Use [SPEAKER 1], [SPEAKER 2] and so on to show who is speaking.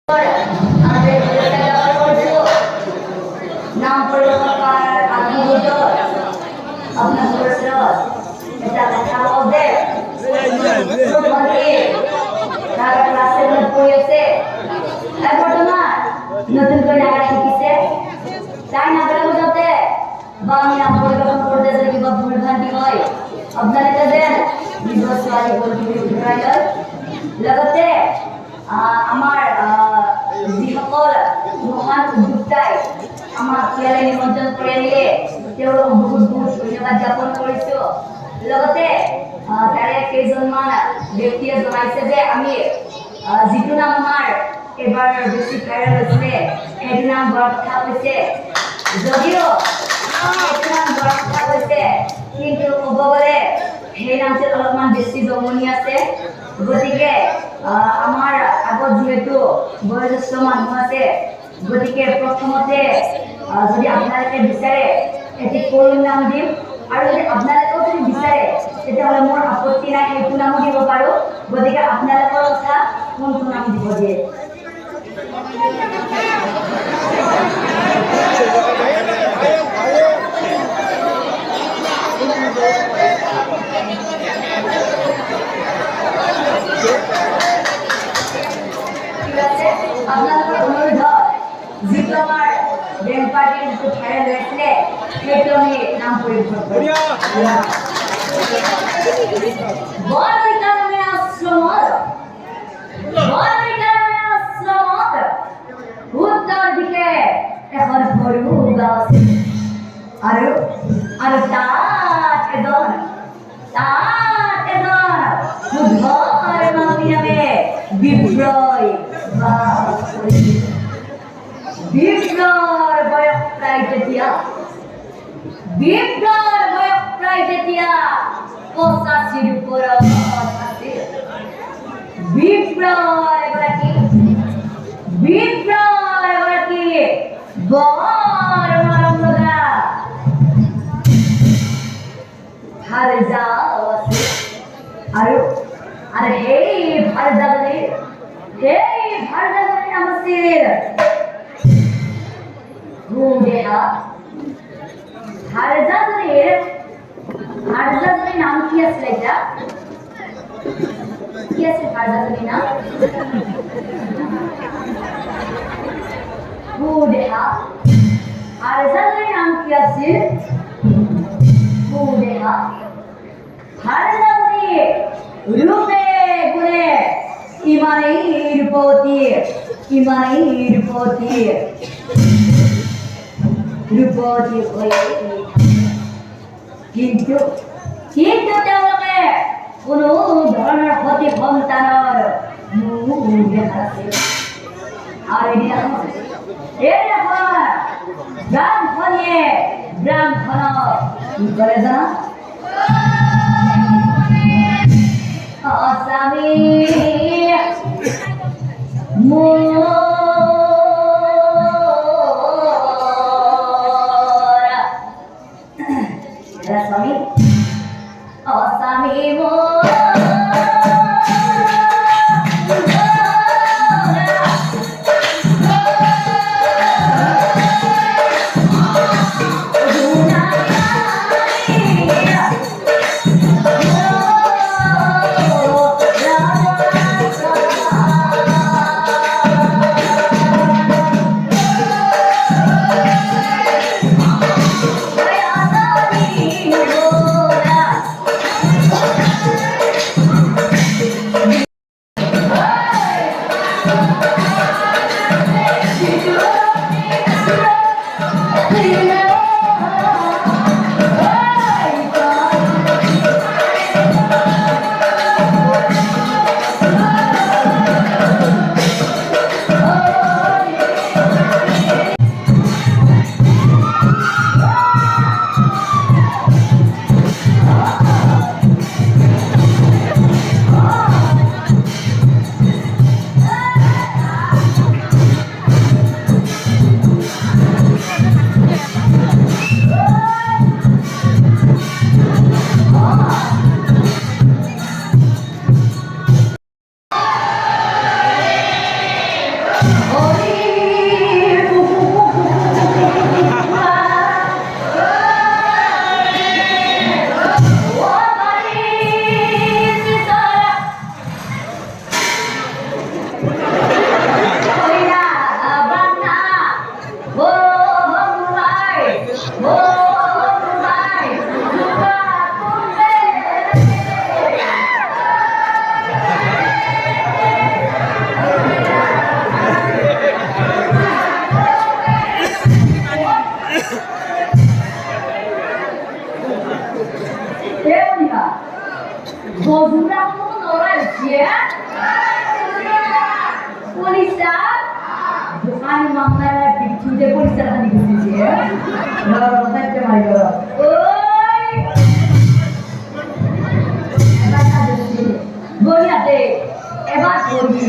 [SPEAKER 1] আমাদের নাম পরিবর্তন আত্মবোধ আপনার পরিশ্রম এটা লেখা হবে তারা ক্লাসের মধ্যে পড়েছে এরপর তোমার নতুন করে লেখা শিখেছে তাই না বলে বোঝাতে বা আমি নাম পরিবর্তন করতে যদি কিংবা ভুলভ্রান্তি হয় আপনারা দেন নির্বাচনী পরিবর্তন লগতে আমার যিসকল মহান উদ্যোক্তাই আমাক ইয়ালৈ নিমন্ত্ৰণ কৰি আনিলে তেওঁলোকক বহুত বহুত ধন্যবাদ জ্ঞাপন কৰিছো লগতে তাৰে কেইজনমান ব্যক্তিয়ে জনাইছে যে আমি যিটো নাম আমাৰ এবাৰ বেছি ভাইৰেল হৈছিলে সেইটো নাম বৰ কথা কৈছে যদিও সেইটো নাম বৰ কথা কৈছে কিন্তু ক'ব গ'লে সেই নামটোত অলপমান বেছি জমনি আছে গতিকে আমাৰ আগত যেহেতু বয়োজ্যেষ্ঠ মানুহ আছে গতিকে প্ৰথমতে যদি আপোনালোকে বিচাৰে এটি কৰুণ নাম দিম আৰু যদি আপোনালোকেও যদি বিচাৰে তেতিয়াহ'লে মোৰ আপত্তি নাই সেইটো নামো দিব পাৰোঁ গতিকে আপোনালোকৰ কথা কোনটো নাম দিব দিয়ে আপনাদের অনুরোধ যিটো আমার ব্যাংক পার্টির যিটো ভাইরাল হয়েছিলে সেইটো আমি নাম পরিবর্তন করি বড় আশ্রমত উত্তর দিকে এখন সৰু গাঁও আছে আৰু আৰু তাত এজন বুদ্ধৰ নামে বিপ্লয় বিপ্লৱৰ বয়স প্ৰায় যেতিয়া 85 ওপৰত আছিল বিপ্লৱ এগৰাকী বৰ মৰম লগা ভাৰজাও আছিল আৰু সেই ভাৰজাজনীৰ নাম আছিল গুণেহা ভাৰজাজনীৰ নাম কি আছিল এটা কি আছিল ভাৰজাজনীৰ নাম গুণেহা ভাৰজাজনীৰ নাম কি আছিল গুণেহা ভাৰজাজনী রূপে গুণে ইমানেই রূপবতী হয়ে কিন্তু তেওঁলোকে কোনো ধৰণৰ সতী সন্তানৰ মুখ দেখা নাছিল আৰু এইদিনাখন ব্ৰাহ্মণক কি কৰে জানা Asami mora Asami mora পরিষ্টা আমি মামলার বিচ্ছুতে পরিষ্টা খানি দিয়েছি দেখতে মারি ওই এবার বলিয়াতে এবার বলি